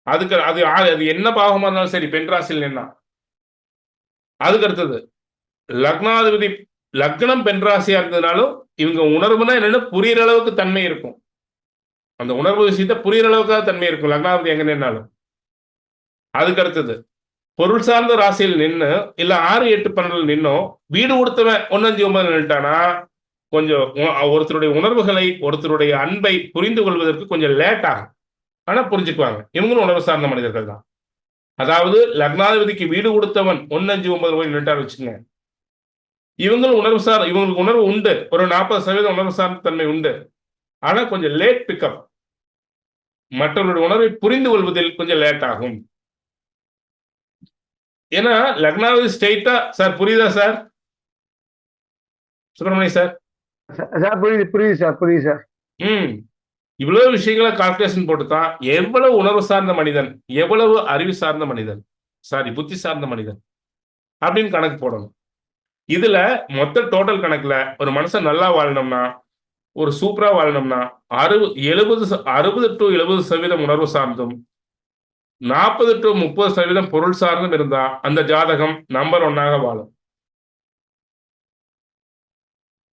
அதுக்கு அது என்ன பாவமா இருந்தாலும் சரி, பெண் ராசியில் நின்னா. அதுக்கு அடுத்தது லக்னாதிபதி லக்னம் பெண் ராசியா இருந்ததுனாலும் இவங்க உணர்வுனா என்னன்னு புரியுற அளவுக்கு தன்மை இருக்கும். அந்த உணர்வு விஷயத்தை புரியுற அளவுக்காக தன்மை இருக்கும் லக்னாதிபதி எங்க நின்னாலும். அதுக்கு அடுத்தது பொருள் சார்ந்த ராசியில் நின்று இல்ல 6-8-12 நின்னோம் வீடு கொடுத்தவன் 1-5-9 நின்றுட்டானா கொஞ்சம் ஒருத்தருடைய உணர்வுகளை ஒருத்தருடைய அன்பை புரிந்து கொள்வதற்கு கொஞ்சம் லேட் ஆகும். ஆனா புரிஞ்சுக்குவாங்க. இவங்களும் உணர்வு சார்ந்த மனிதர்கள் தான். அதாவது லக்னாதிபதிக்கு வீடு கொடுத்தவன் 1-5-9 போய் நின்றுட்டார் வச்சுங்க, இவங்களும் இவங்களுக்கு உணர்வு உண்டு. ஒரு 40% உணர்வு சார்ந்த தன்மை உண்டு. ஆனா கொஞ்சம் லேட் பிக்கப். மற்றவர்களுடைய உணர்வை புரிந்து கொள்வதில் கொஞ்சம் லேட் ஆகும். ஏன்னா லக்னாதிபதி ஸ்ட்ரெயிட்டா சார். புரியுதா சார் சுப்பிரமணிய சார்? புரியுது சார். இவ்வளவு விஷயங்களை கால்குலேஷன் போட்டுதான் எவ்வளவு உணர்வு சார்ந்த மனிதன், எவ்வளவு அறிவு சார்ந்த மனிதன், புத்தி சார்ந்த மனிதன் அப்படின்னு கணக்கு போடணும். இதுல மொத்த டோட்டல் கணக்குல ஒரு மனுஷன் நல்லா வாழணும்னா, ஒரு சூப்பரா வாழணும்னா 60-70% உணர்வு சார்ந்தும் 40-30% பொருள் சார்ந்தும் இருந்தா அந்த ஜாதகம் நம்பர் 1 வாழும்.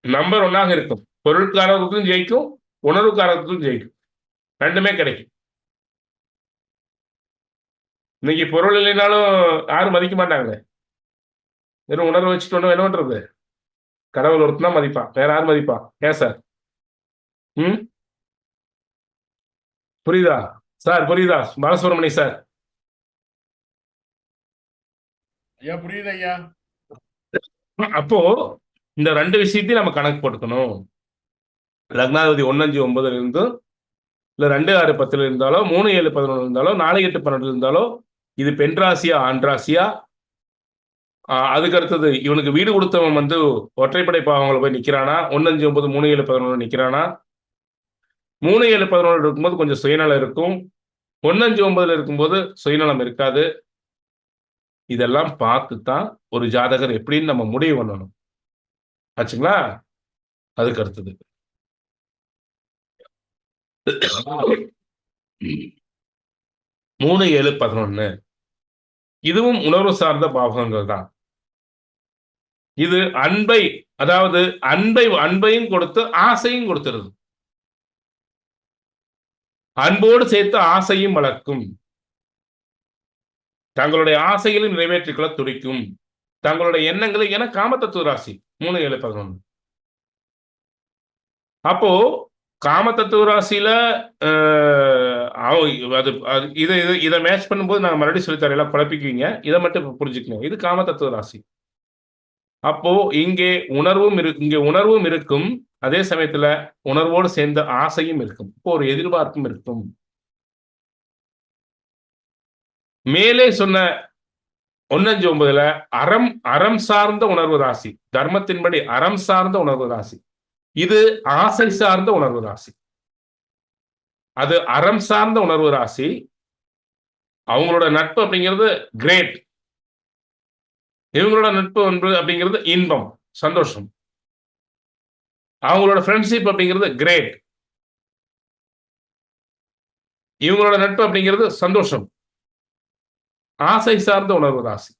நம்பர் 1 இருக்கும். பொருட்காரர்களுக்கும் ஜெயிக்கும், உணர்வுக்காரர்களுக்கும் ஜெயிக்கும். ரெண்டுமே கிடைக்கும். இன்னைக்கு பொருள் இல்லைனாலும் யாரும் மதிக்க மாட்டாங்களே. வெறும் உணர்வு வச்சுட்டு என்ன பண்றது? கடவுள் ஒருத்தன் மதிப்பான், வேற யாரும் மதிப்பான்? ஏன் சார்? புரியுதா? சார் புரியுதா? பாலசுப்ரமணிய சார் ஐயா புரியுது ஐயா. அப்போ இந்த 2 விஷயத்தையும் நம்ம கணக்கு போட்டுக்கணும். லக்னாதிபதி 1, 5, 9ல இருந்தும், இல்ல 2, 6, 10ல இருந்தாலோ, 3, 7, 11 இருந்தாலோ, 4, 8, 12 இருந்தாலோ, இது பெண் ராசியா, ஆண் ராசியா? அதுக்கு அடுத்தது இவனுக்கு வீடு கொடுத்தவன் வந்து ஒற்றைப்படை பாவங்கள போய் நிக்கிறானா? 1, 5, 9, 3, 7, 11 நிக்கிறானா? 3, 7, 11 இருக்கும்போது கொஞ்சம் சுயநலம் இருக்கும். 1, 5, 9ல இருக்கும்போது சுயநலம் இருக்காது. இதெல்லாம் பார்த்து தான் ஒரு ஜாதகர் எப்படின்னு நம்ம முடிவு பண்ணணும். ஆச்சுங்களா? அதுக்கு அடுத்தது 3, 7, 11 இதுவும் உணர்வு சார்ந்த பாவகங்கள் தான். இது அன்பை, அதாவது அன்பையும் கொடுத்து ஆசையும் கொடுத்துருது. அன்போடு சேர்த்து ஆசையும் வளர்க்கும். தங்களுடைய ஆசைகளை நிறைவேற்றிக்கொள்ள துடிக்கும். தங்களுடைய எண்ணங்களை என காமத்தத்துவ ராசி 3, 7, 11. அப்போ காமத்தத்துவ ராசியில இதை மேட்ச் பண்ணும்போது நான் மறுபடியும் சொல்லித்தரேன், எல்லாம் குழப்பிக்குவீங்க. இதை மட்டும் புரிஞ்சுக்கணும். இது காமத்தத்துவ ராசி. அப்போ இங்கே உணர்வும் இருக்கும். அதே சமயத்துல உணர்வோடு சேர்ந்த ஆசையும் இருக்கும். இப்போ ஒரு எதிர்பார்ப்பும் இருக்கும். மேலே சொன்ன 1, 5, 9ல அறம் சார்ந்த உணர்வு ராசி, தர்மத்தின்படி அறம் சார்ந்த உணர்வு ராசி. இது ஆசை சார்ந்த உணர்வு ராசி. அது அறம் சார்ந்த உணர்வு ராசி. அவங்களோட நட்பு அப்படிங்கிறது கிரேட். இவங்களோட நட்பு அப்படிங்கிறது இன்பம், சந்தோஷம். அவங்களோட ஃப்ரெண்ட்ஷிப் அப்படிங்கிறது கிரேட். இவங்களோட நட்பு அப்படிங்கிறது சந்தோஷம். ஆசை சார்ந்த உணர்வு ராசி.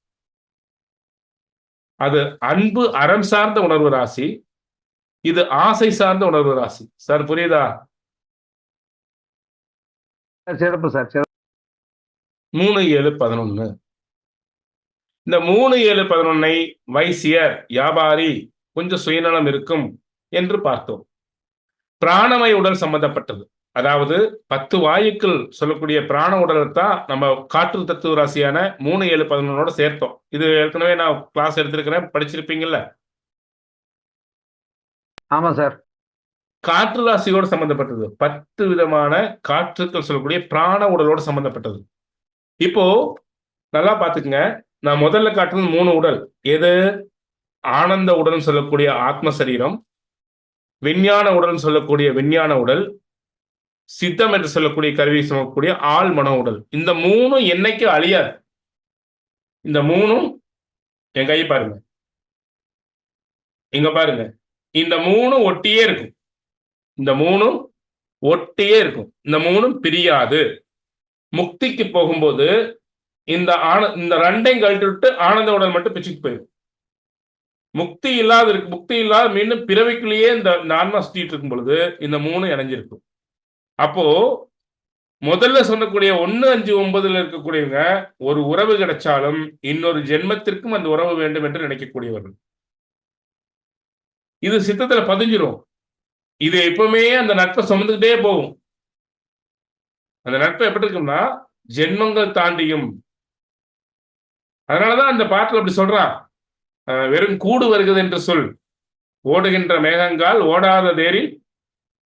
அது அன்பு அறம் சார்ந்த உணர்வு ராசி. இது ஆசை சார்ந்த உணர்வு ராசி. சார் புரியுதா? சிறப்பு சார். 3, 7, 11 இந்த 3, 7, 11 வைசியர், வியாபாரி, கொஞ்சம் சுயநலம் இருக்கும் என்று பார்த்தோம். பிராணமய உடல் சம்பந்தப்பட்டது. அதாவது 10 வாயுக்கள் சொல்லக்கூடிய பிராண உடலை தான் நம்ம காற்று தத்துவ ராசியான 3, 7, 11ஓட சேர்த்தோம். இது ஏற்கனவே நான் கிளாஸ் எடுத்திருக்கிறேன், படிச்சிருப்பீங்கல்ல? ஆமா சார். காற்று ராசியோடு சம்பந்தப்பட்டது. 10 விதமான காற்றுக்கள் சொல்லக்கூடிய பிராண உடலோடு சம்பந்தப்பட்டது. இப்போ நல்லா பாத்துக்குங்க. நான் முதல்ல காட்டுறது 3 உடல். எது? ஆனந்த உடல் சொல்லக்கூடிய ஆத்ம சரீரம், விஞ்ஞான உடல் சொல்லக்கூடிய விஞ்ஞான உடல், சித்தம் என்று சொல்லக்கூடிய கருவி சுமக்கக்கூடிய ஆள் மன உடல். இந்த 3 என்னைக்கு அழியாது. இந்த 3 என் கை பாருங்க, இங்க பாருங்க. இந்த 3 ஒட்டியே இருக்கும். இந்த 3 ஒட்டியே இருக்கும். இந்த 3 பிரியாது. முக்திக்கு போகும்போது இந்த 2ஐயும் கழட்டி விட்டு ஆனந்த உடல் மட்டும் பிச்சுக்கு போயிடும். முக்தி இல்லாத மீண்டும் பிறவிக்குள்ளேயே இந்த ஆன்மா சுத்திட்டு இருக்கும் பொழுது இந்த 3 இணைஞ்சிருக்கும். அப்போ முதல்ல சொல்லக்கூடிய 1, 5, 9ல இருக்கக்கூடியவங்க ஒரு உறவு கிடைச்சாலும் இன்னொரு ஜென்மத்திற்கும் அந்த உறவு வேண்டும் என்று நினைக்கக்கூடியவர்கள். இது சித்தத்துல பதிஞ்சிரும். இது எப்பவுமே அந்த நட்பை சுமந்துக்கிட்டே போகும். அந்த நட்பு எப்படி இருக்கும்னா ஜென்மங்கள் தாண்டியும். அதனாலதான் அந்த பாட்டுல அப்படி சொல்றான், வெறும் கூடு வருகிறது என்று சொல், ஓடுகின்ற மேகங்கால் ஓடாத தேரில்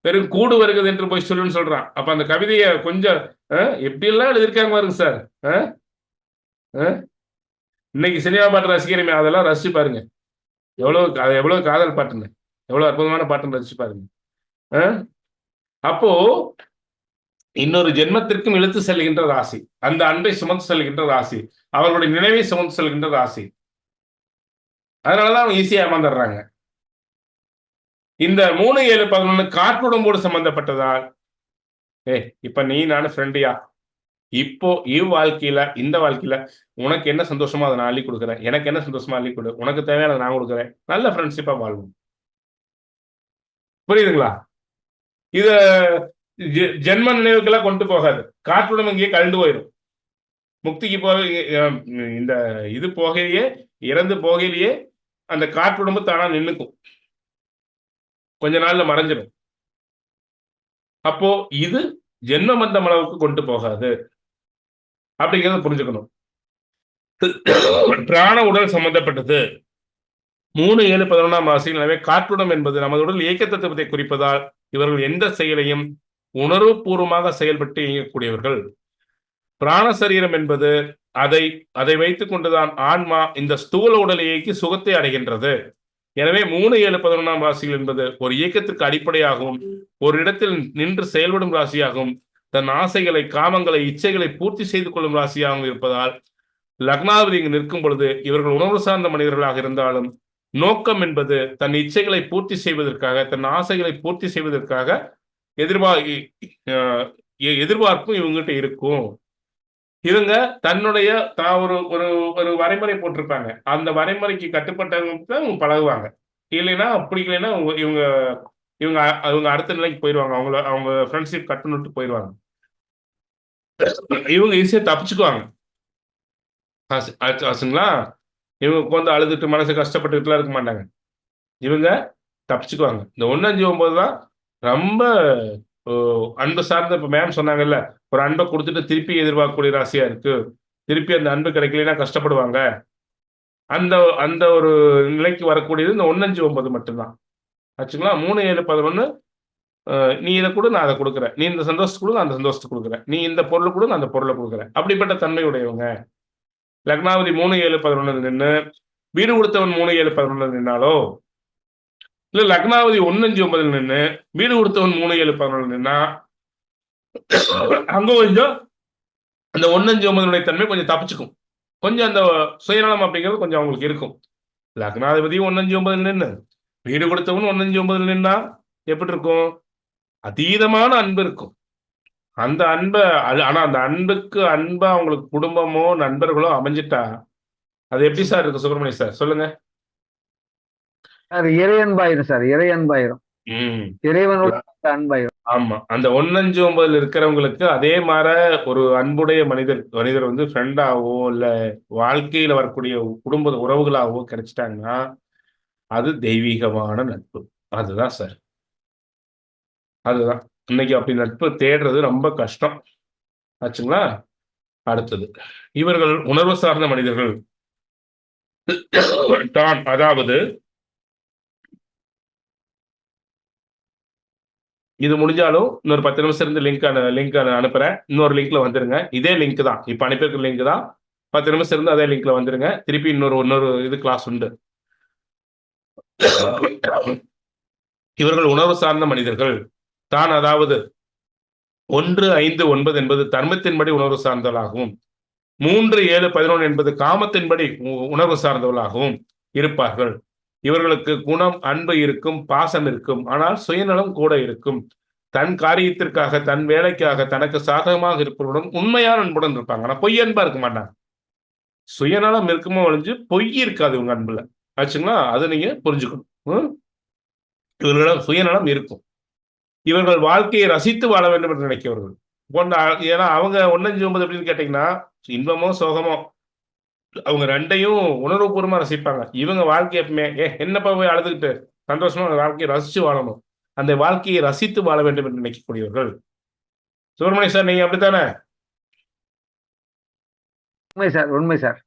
வெறும் கூடு வருகிறது என்று போய் சொல்லுன்னு சொல்றான். அப்ப அந்த கவிதையை கொஞ்சம் எப்படி எல்லாம் எழுதியிருக்காங்க பாருங்க சார். இன்னைக்கு சினிமா பாட்டு ரசிக்கிறீங்க, அதெல்லாம் ரசிச்சு பாருங்க. எவ்வளவு காதல் பாட்டுன்னு, எவ்வளவு அற்புதமான பாட்டுன்னு ரசிச்சு பாருங்க. அப்போ இன்னொரு ஜென்மத்திற்கும் இழுத்து செல்கின்ற ராசி, அந்த அன்பை சுமந்து செல்கின்ற ராசி, அவர்களுடைய நினைவை சுமந்து செல்கின்ற ராசி. அதனாலதான் அவங்க ஈஸியா ஏமாந்துடுறாங்க. இந்த 3, 7, 11 காற்றுடம்போடு சம்பந்தப்பட்டதால், இப்ப நீ நானும் ஃப்ரெண்டியா, இப்போ இந்த வாழ்க்கையில உனக்கு என்ன சந்தோஷமோ அதை நான் அள்ளி கொடுக்குறேன், எனக்கு என்ன சந்தோஷமா அள்ளி கொடு, உனக்கு தேவையான நான் கொடுக்குறேன், நல்ல ஃப்ரெண்ட்ஷிப்பா வாழ்வோம். புரியுதுங்களா? இத ஜென்ம நினைவுக்கெல்லாம் கொண்டு போகாது. காற்றுடன் இங்கே கலந்து போயிடும். முக்திக்கு போக இந்த இது போகையே, இறந்து போகையிலேயே அந்த காற்றுடம்பு தானா நின்னுக்கும், கொஞ்ச நாள்ல மறைஞ்சிடும். அப்போ இது ஜென்ம மந்தம் அளவுக்கு கொண்டு போகாது அப்படிங்கிறத புரிஞ்சுக்கணும். பிராண உடல் சம்பந்தப்பட்டது. 3, 7, 11ஆம் ராசியில். எனவே காற்றுடம் என்பது நமது உடல் இயக்க தத்துவத்தை குறிப்பதால் இவர்கள் எந்த செயலையும் உணர்வுபூர்வமாக செயல்பட்டு இயங்கக்கூடியவர்கள். பிராண சரீரம் என்பது அதை வைத்துக் கொண்டுதான் ஆன்மா இந்த ஸ்தூல உடலை இயக்கி சுகத்தை அடைகின்றது. எனவே 3, 7, 11ஆம் ராசிகள் என்பது ஒரு இயக்கத்திற்கு அடிப்படையாகவும் ஒரு இடத்தில் நின்று செயல்படும் ராசியாகவும் தன் ஆசைகளை, காமங்களை, இச்சைகளை பூர்த்தி செய்து கொள்ளும் ராசியாகவும் இருப்பதால் லக்னாதிபதி இங்கு நிற்கும் பொழுது இவர்கள் உணர்வு சார்ந்த மனிதர்களாக இருந்தாலும் நோக்கம் என்பது தன் இச்சைகளை பூர்த்தி செய்வதற்காக, தன் ஆசைகளை பூர்த்தி செய்வதற்காக எதிர்பார்ப்பும் இவங்ககிட்ட இருக்கும். இவங்க தன்னுடைய ஒரு வரைமுறை போட்டிருப்பாங்க. அந்த வரைமுறைக்கு கட்டுப்பட்டவங்க பழகுவாங்க. இல்லைன்னா பிடிக்கலைன்னா இவங்க இவங்க அவங்க அடுத்த நிலைக்கு போயிடுவாங்க. அவங்க ஃப்ரெண்ட்ஷிப் கட் பண்ணிட்டு போயிடுவாங்க. இவங்க ஈஸியா தப்பிச்சுக்குவாங்க. ஆச்சுங்களா? இவங்க உட்காந்து அழுதுட்டு மனசு கஷ்டப்பட்டுட்டுலாம் இருக்க மாட்டாங்க. இவங்க தப்பிச்சுக்குவாங்க. இந்த 1, 5, 9 தான் ரொம்ப அன்பு சார்ந்த. இப்ப மேம் சொன்னாங்கல்ல, ஒரு அன்பை கொடுத்துட்டு திருப்பி எதிர்பார்க்கக்கூடிய ராசியா இருக்கு. திருப்பி அந்த அன்பு கிடைக்கலைன்னா கஷ்டப்படுவாங்க. அந்த அந்த ஒரு நிலைக்கு வரக்கூடியது இந்த 1, 5, 9 மட்டும்தான். ஆச்சுங்களா? 3, 7, 11 நீ இதை கொடு, நான் அதை கொடுக்குறேன். நீ இந்த சந்தோஷத்தை கொடு, நான் அந்த சந்தோஷத்தை கொடுக்குறேன். நீ இந்த பொருளை கொடு, நான் அந்த பொருளை கொடுக்குறேன். அப்படிப்பட்ட தன்மை உடையவங்க. லக்னாவதி 3, 7, 11 நின்று வீடு கொடுத்தவன் 3, 7, 11 நின்னாலோ, இல்ல லக்னாவதி 1, 5, 9 நின்று வீடு கொடுத்தவன் 3, 7, 11 நின்னா அங்க கொஞ்சம் அந்த 1, 5, 9 தன்மை கொஞ்சம் தப்பிச்சுக்கும். கொஞ்சம் அந்த சுயநலம் அப்படிங்கிறது கொஞ்சம் அவங்களுக்கு இருக்கும். லக்னாதிபதி 1, 5, 9 நின்று வீடு கொடுத்தவன் 1, 5, 9 நின்னா எப்படி இருக்கும்? அதீதமான அன்பு இருக்கும். அந்த அன்பை ஆனா அந்த அன்புக்கு அன்பா அவங்களுக்கு குடும்பமோ நண்பர்களோ அமைஞ்சிட்டா அது எப்படி சார் இருக்கு? சுப்பிரமணியம் சார் சொல்லுங்க. சார் இறையன்பாயிரும் சார், இறையன்பாயிரும். இறைவனோட அன்பாயிரும். ஆமா, அந்த 1, 5, 9 இருக்கிறவங்களுக்கு அதே மாதிரி ஒரு அன்புடைய மனிதர் வந்து ஃப்ரெண்டாவோ இல்ல வாழ்க்கையில வரக்கூடிய குடும்ப உறவுகளாகவோ கிடைச்சிட்டாங்கன்னா அது தெய்வீகமான நட்பு. அதுதான் சார், அதுதான். இன்னைக்கு அப்படி நட்பு தேடுறது ரொம்ப கஷ்டம். ஆச்சுங்களா? அடுத்தது, இவர்கள் உணர்வு சார்ந்த மனிதர்கள் தான். அதாவது இது முடிஞ்சாலும் இன்னொரு 10 நிமிஷம் இருந்து லிங்க் அனுப்புறேன். இன்னொரு லிங்க்ல வந்துருங்க. இதே லிங்க் தான், இப்ப அனுப்பியிருக்கிற லிங்க் தான். 10 நிமிஷம் இருந்து அதே லிங்க்ல வந்துருங்க. திருப்பி இன்னொரு இது கிளாஸ் உண்டு. இவர்கள் உணர்வு சார்ந்த மனிதர்கள் தான். அதாவது 1, 5, 9 என்பது தர்மத்தின்படி உணர்வு சார்ந்தவர்களாகவும் 3, 7, 11 என்பது காமத்தின்படி உணர்வு சார்ந்தவர்களாகவும் இருப்பார்கள். இவர்களுக்கு குணம், அன்பு இருக்கும், பாசம் இருக்கும். ஆனால் சுயநலம் கூட இருக்கும். தன் காரியத்திற்காக, தன் வேலைக்காக, தனக்கு சாதகமாக இருப்பவருடன் உண்மையான அன்புடன் இருப்பாங்க. ஆனா பொய் அன்பா இருக்க மாட்டாங்க. சுயநலம் இருக்குமோ ஒழிஞ்சு பொய் இருக்காது இவங்க அன்புல. ஆச்சுங்களா? அது நீங்க புரிஞ்சுக்கணும். இவர்களிடம் சுயநலம் இருக்கும். இவர்கள் வாழ்க்கையை ரசித்து வாழ வேண்டும் என்று நினைக்கிறவர்கள். ஏன்னா அவங்க 1, 5, 9 அப்படின்னு கேட்டீங்கன்னா இன்பமோ சோகமோ அவங்க ரெண்டையும் உணர்வுபூர்வமா ரசிப்பாங்க. இவங்க வாழ்க்கை எப்பவுமே என்னப்பா போய் அழுதுகிட்டு சந்தோஷமா அந்த வாழ்க்கையை ரசிச்சு வாழணும். அந்த வாழ்க்கையை ரசித்து வாழ வேண்டும் என்று நினைக்கக்கூடியவர்கள். சுப்பிரமணியம் சார், நீங்க அப்படித்தானே? உண்மை சார், உண்மை சார்.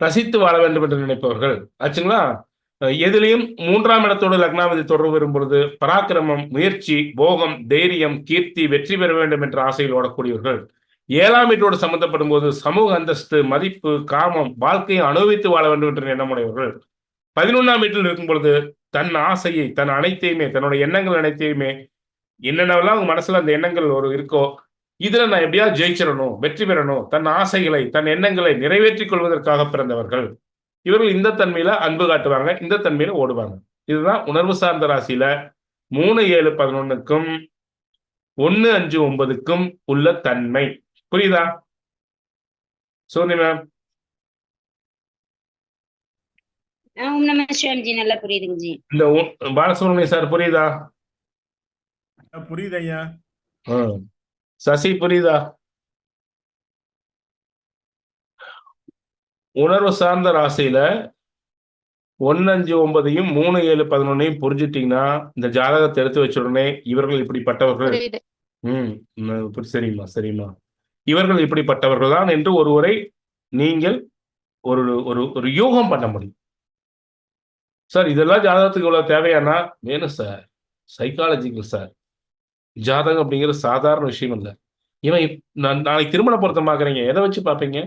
ரசித்து வாழ வேண்டும் என்று நினைப்பவர்கள். ஆச்சுங்களா? எதிலையும் 3ஆம் இடத்தோடு லக்னாதிபதி தொடர்பு வரும் பொழுது பராக்கிரமம், முயற்சி, போகம், தைரியம், கீர்த்தி, வெற்றி பெற வேண்டும் என்ற ஆசையில் ஓடக்கூடியவர்கள். 7ஆம் வீட்டோடு சம்பந்தப்படும் போது சமூக அந்தஸ்து, மதிப்பு, காமம், வாழ்க்கையை அனுபவித்து வாழ வேண்டும் என்ற எண்ணமுடையவர்கள். 11ஆம் வீட்டில் இருக்கும் பொழுது தன் ஆசையை, தன் அனைத்தையுமே, தன்னுடைய எண்ணங்கள் அனைத்தையுமே, என்னென்னலாம் அவங்க மனசுல அந்த எண்ணங்கள் இருக்கோ, இதுல நான் எப்படியாவது ஜெயிச்சிடணும், வெற்றி பெறணும், தன் ஆசைகளை, தன் எண்ணங்களை நிறைவேற்றிக் கொள்வதற்காக பிறந்தவர்கள். இவர்கள் இந்த தன்மையில அன்பு காட்டுவாங்க, இந்த தன்மையில ஓடுவாங்க. இதுதான் உணர்வு சார்ந்த ராசியில 3, 7, 11க்கும் 1, 5, 9க்கும் உள்ள தன்மை. புரியுதா சோனி மேம்? நல்லா புரியுதுங்க ஜி. இந்த பாலசுப்ரமணியம் சார் புரியுதா? புரியுது ஐயா. சசி புரியுதா? உணர்வு சார்ந்த ராசியில 1, 5, 9ஐயும் 3, 7, 11ஐயும் புரிஞ்சுட்டீங்கன்னா இந்த ஜாதகத்தை எடுத்து வச்ச உடனே இவர்கள் இப்படிப்பட்டவர்கள். சரிம்மா, சரிம்மா. இவர்கள் இப்படிப்பட்டவர்கள் தான் என்று ஒருவரை நீங்கள் ஒரு ஒரு ஒரு யூகம் பண்ண முடியும். சார் இதெல்லாம் ஜாதகத்துக்கு இவ்வளவு தேவையானா? வேணும் சார். Psychological sir. ஜாதகம் அப்படிங்கிறது சாதாரண விஷயம் இல்ல. இவன் நாளைக்கு திருமண பொருத்தம் பார்க்குறீங்க. எதை வச்சு பார்ப்பீங்க?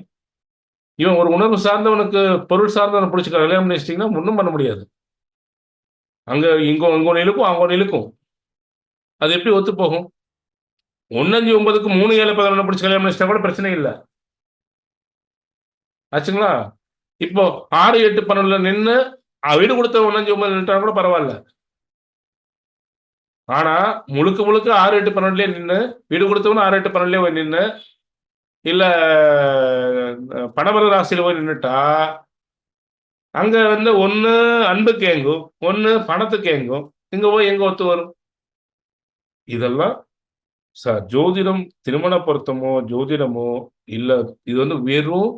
இவன் ஒரு உணர்வு சார்ந்தவனுக்கு பொருள் சார்ந்தவனை பிடிச்சி கல்யாணம் பண்ணி வச்சிட்டீங்கன்னா ஒன்றும் பண்ண முடியாது. அங்க இங்க ஒன்று இழுக்கும், அங்க ஒன்று இழுக்கும். அது எப்படி ஒத்து போகும்? 1, 5, 9க்கு 3, 7, 11 பிடிச்சி கல்யாணம் பண்ணி வச்சிட்டா கூட பிரச்சனை இல்லை. ஆச்சுங்களா? இப்போ 6, 8, 12ல நின்று வீடு கொடுத்த 1, 5, 9 நின்றா கூட பரவாயில்ல. ஆனா முழுக்க முழுக்க 6, 8, 12லயே நின்று வீடு கொடுத்தவனும் 6, 8, 12லயே போய் நின்று இல்ல பணபர ராசியில போய் நின்றுட்டா அங்க வந்து ஒண்ணு அன்புக்கு ஏங்கும், ஒண்ணு பணத்துக்கு ஏங்கும். இங்க போய் எங்க ஒத்து வரும்? இதெல்லாம் சார் ஜோதிடம், திருமண பொருத்தமோ ஜோதிடமோ இல்ல, இது வந்து வெறும்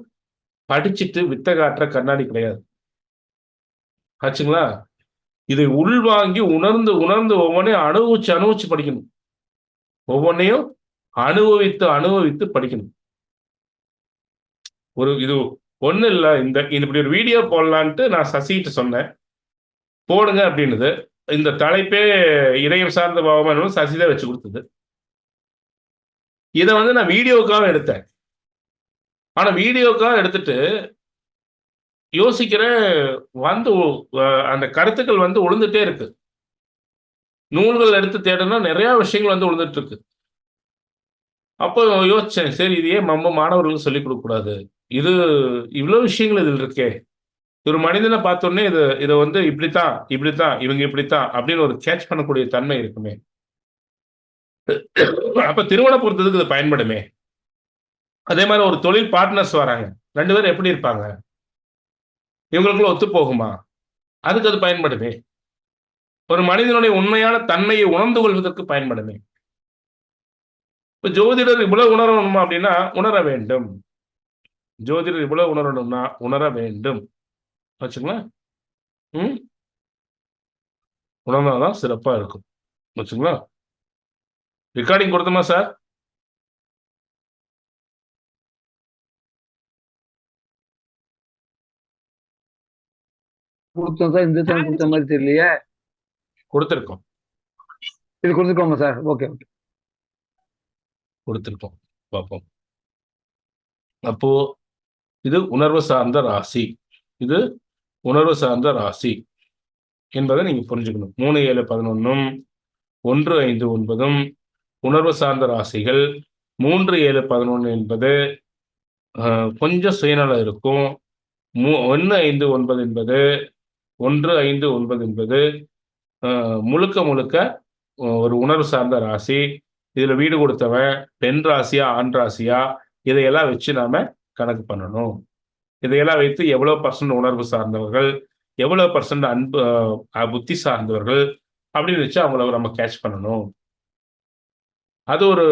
படிச்சுட்டு வித்த காட்டுற கண்ணாடி கிடையாது. ஆச்சுங்களா? இதை உள்வாங்கி உணர்ந்து உணர்ந்து ஒவ்வொன்றையும் அனுபவிச்சு படிக்கணும். ஒவ்வொன்றையும் அனுபவித்து படிக்கணும். இது ஒண்ணு இல்ல, இப்படி ஒரு வீடியோ போடலான்ட்டு நான் சசிகிட்ட சொன்னேன். போடுங்க அப்படின்னுது. இந்த தலைப்பே இதயம் சார்ந்த பாவம் சசிதான் வச்சு கொடுத்தது. இதை வந்து நான் வீடியோக்காக எடுத்தேன். ஆனா வீடியோக்காக எடுத்துட்டு யோசிக்கிறேன், வந்து அந்த கருத்துக்கள் வந்து உழுந்துட்டே இருக்கு. நூல்கள் எடுத்து தேடுனா நிறைய விஷயங்கள் வந்து உழுந்துட்டு இருக்கு. அப்போ யோசிச்சேன், சரி இது ஏன் நம்ம மாணவர்களுக்கு சொல்லிக் கொடுக்க கூடாது? இது இவ்வளவு விஷயங்கள் இதில் இருக்கே. ஒரு மனிதனை பார்த்தோன்னே இதை வந்து இப்படித்தான் இவங்க இப்படித்தான் அப்படின்னு ஒரு கேட்ச் பண்ணக்கூடிய தன்மை இருக்குமே. அப்ப திருமண பொறுத்ததுக்கு இது பயன்படுமே. அதே மாதிரி ஒரு தொழில் பார்ட்னர்ஸ் வராங்க, 2 பேரும் எப்படி இருப்பாங்க? இவங்களுக்குள்ள ஒத்து போகுமா? அதுக்கு அது பயன்படுமே. ஒரு மனிதனுடைய உண்மையான தன்மையை உணர்ந்து கொள்வதற்கு பயன்படுமே. இப்ப ஜோதிடர் இவ்வளவு உணரணுமா அப்படின்னா உணர வேண்டும். ஜோதிடர் இவ்வளவு உணரணும்னா உணர வேண்டும். வச்சுங்களா? உணர்ந்தாதான் சிறப்பா இருக்கும். வச்சுங்களா? ரெக்கார்டிங் கொடுத்தோமா சார்? கொடுத்தோம் சார். இந்த டைம் கொடுத்த மாதிரி தெரியலையே. கொடுத்திருக்கோம். இது கொடுத்துருக்கோமா சார்? ஓகே ஓகே, கொடுத்திருக்கோம். பார்ப்போம். அப்போ இது உணர்வு சார்ந்த ராசி. இது உணர்வு சார்ந்த ராசி என்பதை நீங்க புரிஞ்சுக்கணும். 3, 7, 11, 1, 5, 9 உணர்வு சார்ந்த ராசிகள். 3, 7, 11 என்பது கொஞ்சம் சுயநலம் இருக்கும். 1, 5, 9 என்பது 1, 5, 9 என்பது முழுக்க முழுக்க ஒரு உணர்வு சார்ந்த ராசி. இதுல வீடு கொடுத்தவன் பெண் ராசியா ஆண் ராசியா இதையெல்லாம் வச்சு நாம கணக்கு பண்ணணும். இதையெல்லாம் வைத்து எவ்வளவு % உணர்வு சார்ந்தவர்கள், எவ்வளவு % அன்பு புத்தி சார்ந்தவர்கள் அப்படின்னு வச்சு அவங்கள நம்ம கேட்ச் பண்ணணும். அது ஒரு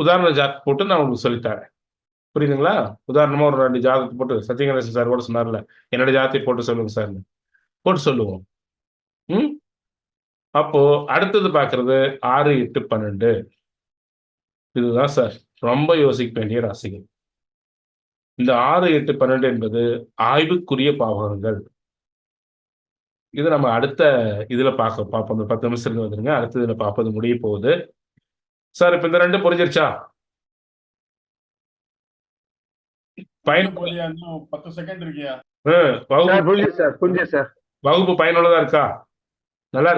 உதாரண ஜாதகம் போட்டு நான் உங்களுக்கு சொல்லித்தரேன். புரியுதுங்களா? உதாரணமா ஒரு 2 ஜாதகத்தை போட்டு சத்யகணேசன் சார் கூட சொன்னார்ல, என்னோட ஜாதகத்தை போட்டு சொல்லுங்க சார், போட்டு சொல்லுவோம். அப்போ அடுத்தது பார்க்கறது 6, 8, 12. இதுதான் சார் ரொம்ப யோசிக்க வேண்டிய ராசிகள். இந்த 6, 8, 12 என்பது ஆய்வுக்குரிய பாவகங்கள். இது நம்ம அடுத்த இதுல பார்ப்போம். இந்த 10 நிமிஷத்துக்கு வந்துருங்க. அடுத்த இதுல பார்ப்பது முடிய போகுது. சார் இப்ப இந்த 2 புரிஞ்சிருச்சா? பயன் 10 செகண்ட் இருக்கியா? புரியுது சார். வகுப்பு பயனுள்ளதா இருக்கா? நல்லா